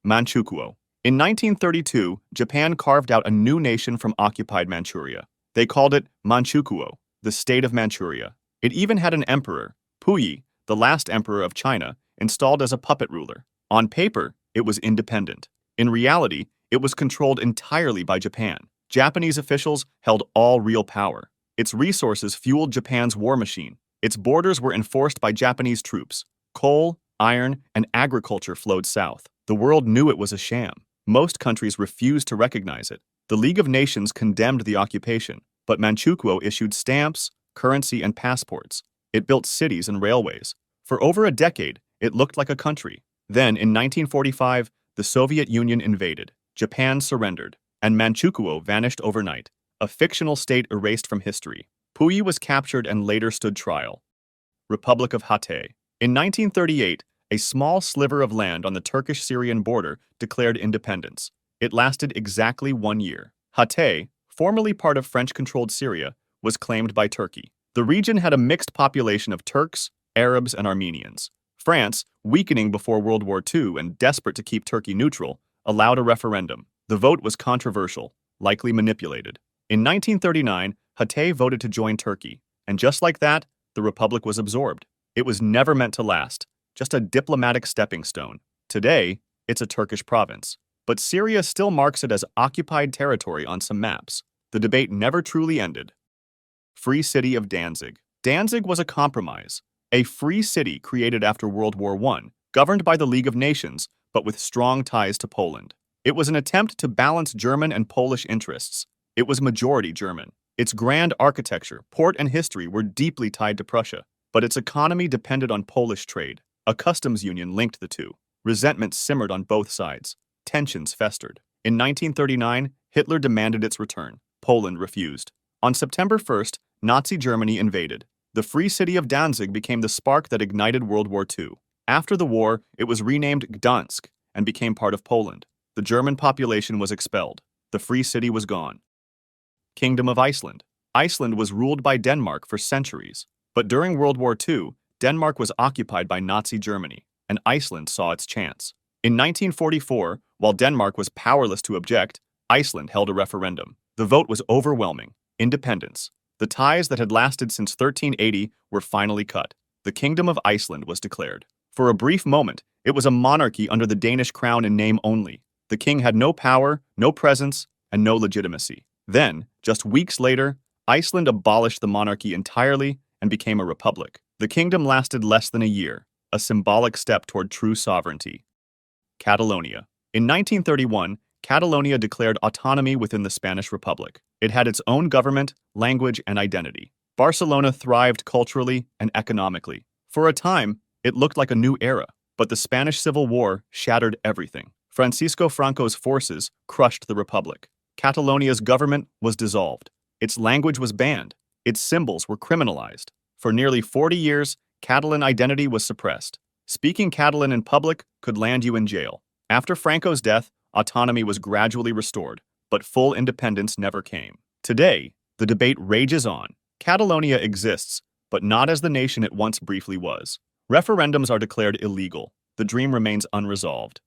Manchukuo. In 1932, Japan carved out a new nation from occupied Manchuria. They called it Manchukuo, the state of Manchuria. It even had an emperor, Puyi, the last emperor of China, installed as a puppet ruler. On paper, it was independent. In reality, it was controlled entirely by Japan. Japanese officials held all real power. Its resources fueled Japan's war machine. Its borders were enforced by Japanese troops. Coal, iron, and agriculture flowed south. The world knew it was a sham. Most countries refused to recognize it. The League of Nations condemned the occupation, but Manchukuo issued stamps, currency, and passports. It built cities and railways. For over a decade, it looked like a country. Then, in 1945, the Soviet Union invaded. Japan surrendered, and Manchukuo vanished overnight, a fictional state erased from history. Puyi was captured and later stood trial. Republic of Hatay. In 1938, a small sliver of land on the Turkish-Syrian border declared independence. It lasted exactly 1 year. Hatay, formerly part of French-controlled Syria, was claimed by Turkey. The region had a mixed population of Turks, Arabs, and Armenians. France, weakening before World War II and desperate to keep Turkey neutral, allowed a referendum. The vote was controversial, likely manipulated. In 1939, Hatay voted to join Turkey, and just like that, the republic was absorbed. It was never meant to last, just a diplomatic stepping stone. Today, it's a Turkish province, but Syria still marks it as occupied territory on some maps. The debate never truly ended. Free City of Danzig. Danzig was a compromise, a free city created after World War I, governed by the League of Nations, but with strong ties to Poland. It was an attempt to balance German and Polish interests. It was majority German. Its grand architecture, port, and history were deeply tied to Prussia, but its economy depended on Polish trade. A customs union linked the two. Resentment simmered on both sides. Tensions festered. In 1939, Hitler demanded its return. Poland refused. On September 1st, Nazi Germany invaded. The free city of Danzig became the spark that ignited World War II. After the war, it was renamed Gdansk and became part of Poland. The German population was expelled. The free city was gone. Kingdom of Iceland. Iceland was ruled by Denmark for centuries. But during World War II, Denmark was occupied by Nazi Germany, and Iceland saw its chance. In 1944, while Denmark was powerless to object, Iceland held a referendum. The vote was overwhelming. Independence. The ties that had lasted since 1380 were finally cut. The Kingdom of Iceland was declared. For a brief moment, it was a monarchy under the Danish crown in name only. The king had no power, no presence, and no legitimacy. Then, just weeks later, Iceland abolished the monarchy entirely and became a republic. The kingdom lasted less than a year, a symbolic step toward true sovereignty. Catalonia. In 1931, Catalonia declared autonomy within the Spanish Republic. It had its own government, language, and identity. Barcelona thrived culturally and economically. For a time, it looked like a new era, but the Spanish Civil War shattered everything. Francisco Franco's forces crushed the republic. Catalonia's government was dissolved. Its language was banned. Its symbols were criminalized. For nearly 40 years, Catalan identity was suppressed. Speaking Catalan in public could land you in jail. After Franco's death, autonomy was gradually restored, but full independence never came. Today, the debate rages on. Catalonia exists, but not as the nation it once briefly was. Referendums are declared illegal. The dream remains unresolved.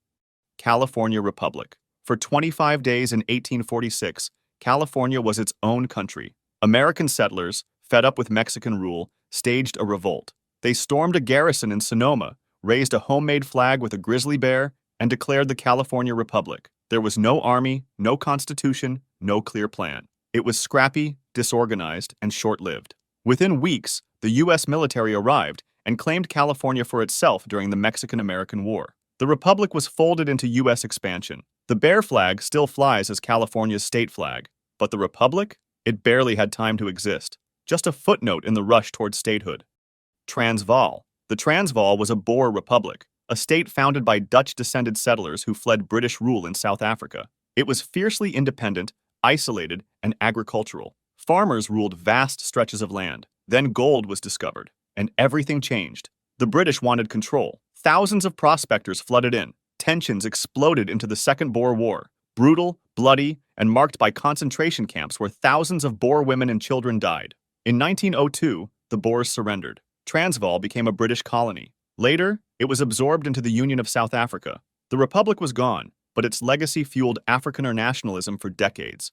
California Republic. For 25 days in 1846, California was its own country. American settlers, fed up with Mexican rule, staged a revolt. They stormed a garrison in Sonoma, raised a homemade flag with a grizzly bear, and declared the California Republic. There was no army, no constitution, no clear plan. It was scrappy, disorganized, and short-lived. Within weeks, the U.S. military arrived and claimed California for itself during the Mexican-American War. The Republic was folded into U.S. expansion. The bear flag still flies as California's state flag, but the Republic? It barely had time to exist. Just a footnote in the rush towards statehood. Transvaal. The Transvaal was a Boer republic, a state founded by Dutch-descended settlers who fled British rule in South Africa. It was fiercely independent, isolated, and agricultural. Farmers ruled vast stretches of land. Then gold was discovered, and everything changed. The British wanted control. Thousands of prospectors flooded in. Tensions exploded into the Second Boer War, brutal, bloody, and marked by concentration camps where thousands of Boer women and children died. In 1902, the Boers surrendered. Transvaal became a British colony. Later, it was absorbed into the Union of South Africa. The republic was gone, but its legacy fueled Afrikaner nationalism for decades.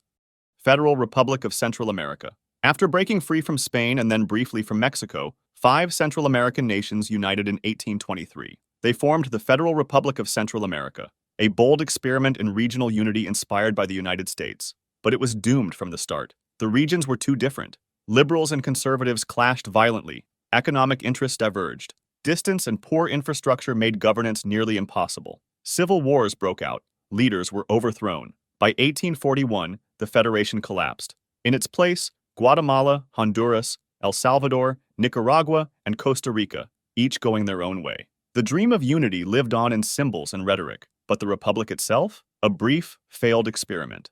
Federal Republic of Central America. After breaking free from Spain and then briefly from Mexico, 5 Central American nations united in 1823. They formed the Federal Republic of Central America, a bold experiment in regional unity inspired by the United States. But it was doomed from the start. The regions were too different. Liberals and conservatives clashed violently. Economic interests diverged. Distance and poor infrastructure made governance nearly impossible. Civil wars broke out. Leaders were overthrown. By 1841, the Federation collapsed. In its place, Guatemala, Honduras, El Salvador, Nicaragua, and Costa Rica, each going their own way. The dream of unity lived on in symbols and rhetoric, but the republic itself? A brief, failed experiment.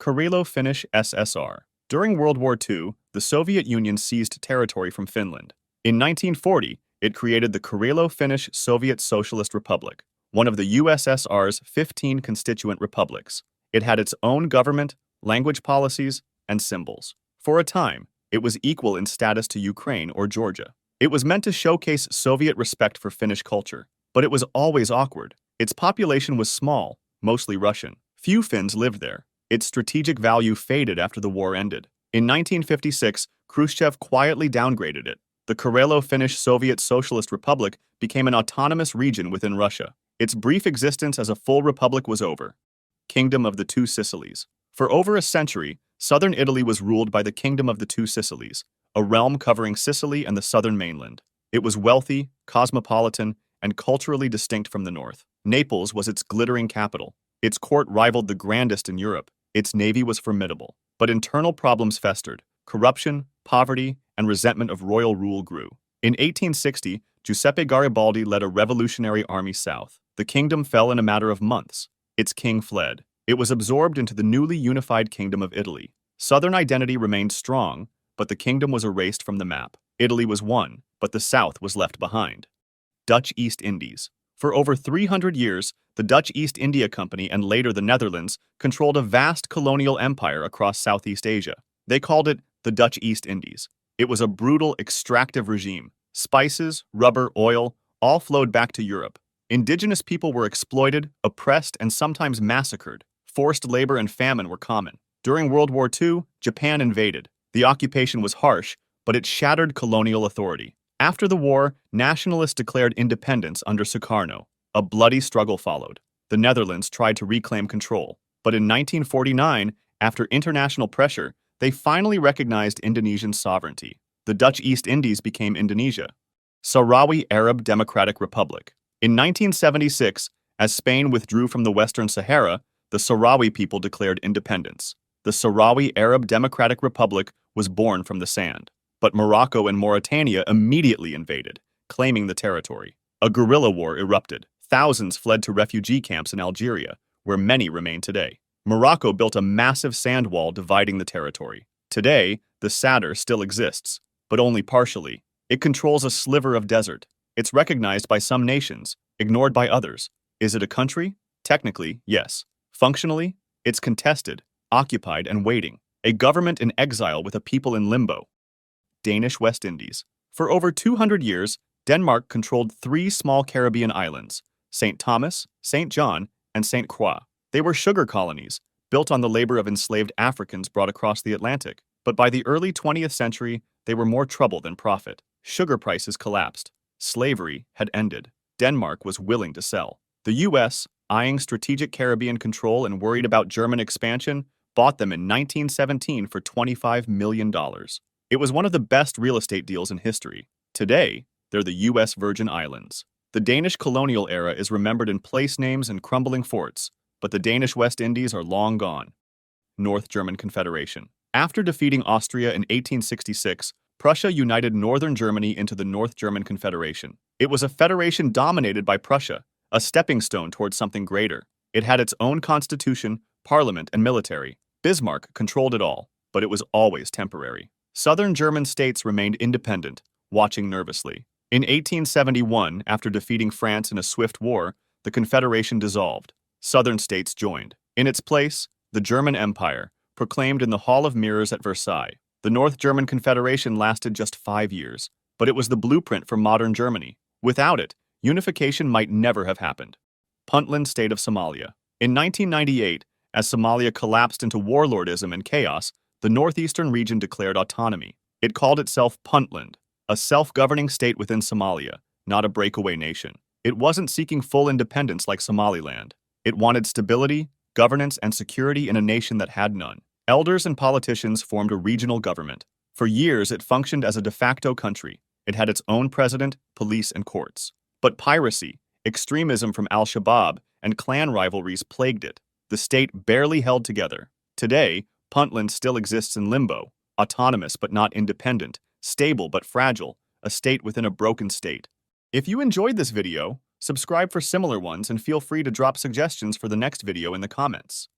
Karelo-Finnish SSR. During World War II, the Soviet Union seized territory from Finland. In 1940, it created the Karelo-Finnish Soviet Socialist Republic, one of the USSR's 15 constituent republics. It had its own government, language policies, and symbols. For a time, it was equal in status to Ukraine or Georgia. It was meant to showcase Soviet respect for Finnish culture, but it was always awkward. Its population was small, mostly Russian. Few Finns lived there. Its strategic value faded after the war ended. In 1956, Khrushchev quietly downgraded it. The Karelo-Finnish Soviet Socialist Republic became an autonomous region within Russia. Its brief existence as a full republic was over. Kingdom of the Two Sicilies. For over a century, southern Italy was ruled by the Kingdom of the Two Sicilies, a realm covering Sicily and the southern mainland. It was wealthy, cosmopolitan, and culturally distinct from the north. Naples was its glittering capital. Its court rivaled the grandest in Europe. Its navy was formidable. But internal problems festered. Corruption, poverty, and resentment of royal rule grew. In 1860, Giuseppe Garibaldi led a revolutionary army south. The kingdom fell in a matter of months. Its king fled. It was absorbed into the newly unified Kingdom of Italy. Southern identity remained strong, but the kingdom was erased from the map. Italy was won, but the south was left behind. Dutch East Indies. For over 300 years, the Dutch East India Company and later the Netherlands controlled a vast colonial empire across Southeast Asia. They called it the Dutch East Indies. It was a brutal, extractive regime. Spices, rubber, oil, all flowed back to Europe. Indigenous people were exploited, oppressed, and sometimes massacred. Forced labor and famine were common. During World War II, Japan invaded. The occupation was harsh, but it shattered colonial authority. After the war, nationalists declared independence under Sukarno. A bloody struggle followed. The Netherlands tried to reclaim control, but in 1949, after international pressure, they finally recognized Indonesian sovereignty. The Dutch East Indies became Indonesia. Sahrawi Arab Democratic Republic. In 1976, as Spain withdrew from the Western Sahara, the Sahrawi people declared independence. The Sahrawi Arab Democratic Republic was born from the sand. But Morocco and Mauritania immediately invaded, claiming the territory. A guerrilla war erupted. Thousands fled to refugee camps in Algeria, where many remain today. Morocco built a massive sand wall dividing the territory. Today, the Sadr still exists, but only partially. It controls a sliver of desert. It's recognized by some nations, ignored by others. Is it a country? Technically, yes. Functionally, it's contested, occupied, and waiting. A government in exile with a people in limbo. Danish West Indies. For over 200 years, Denmark controlled 3 small Caribbean islands, St. Thomas, St. John, and St. Croix. They were sugar colonies, built on the labor of enslaved Africans brought across the Atlantic. But by the early 20th century, they were more trouble than profit. Sugar prices collapsed. Slavery had ended. Denmark was willing to sell. The U.S., eyeing strategic Caribbean control and worried about German expansion, bought them in 1917 for $25 million. It was one of the best real estate deals in history. Today, they're the U.S. Virgin Islands. The Danish colonial era is remembered in place names and crumbling forts, but the Danish West Indies are long gone. North German Confederation. After defeating Austria in 1866, Prussia united northern Germany into the North German Confederation. It was a federation dominated by Prussia, a stepping stone towards something greater. It had its own constitution, parliament, and military. Bismarck controlled it all, but it was always temporary. Southern German states remained independent, watching nervously. In 1871, after defeating France in a swift war, the Confederation dissolved. Southern states joined. In its place, the German Empire, proclaimed in the Hall of Mirrors at Versailles. The North German Confederation lasted just 5 years, but it was the blueprint for modern Germany. Without it, unification might never have happened. Puntland state of Somalia. In 1998, as Somalia collapsed into warlordism and chaos, the northeastern region declared autonomy. It called itself Puntland, a self-governing state within Somalia, not a breakaway nation. It wasn't seeking full independence like Somaliland. It wanted stability, governance, and security in a nation that had none. Elders and politicians formed a regional government. For years, it functioned as a de facto country. It had its own president, police, and courts. But piracy, extremism from Al-Shabaab, and clan rivalries plagued it. The state barely held together. Today, Puntland still exists in limbo, autonomous but not independent, stable but fragile, a state within a broken state. If you enjoyed this video, subscribe for similar ones and feel free to drop suggestions for the next video in the comments.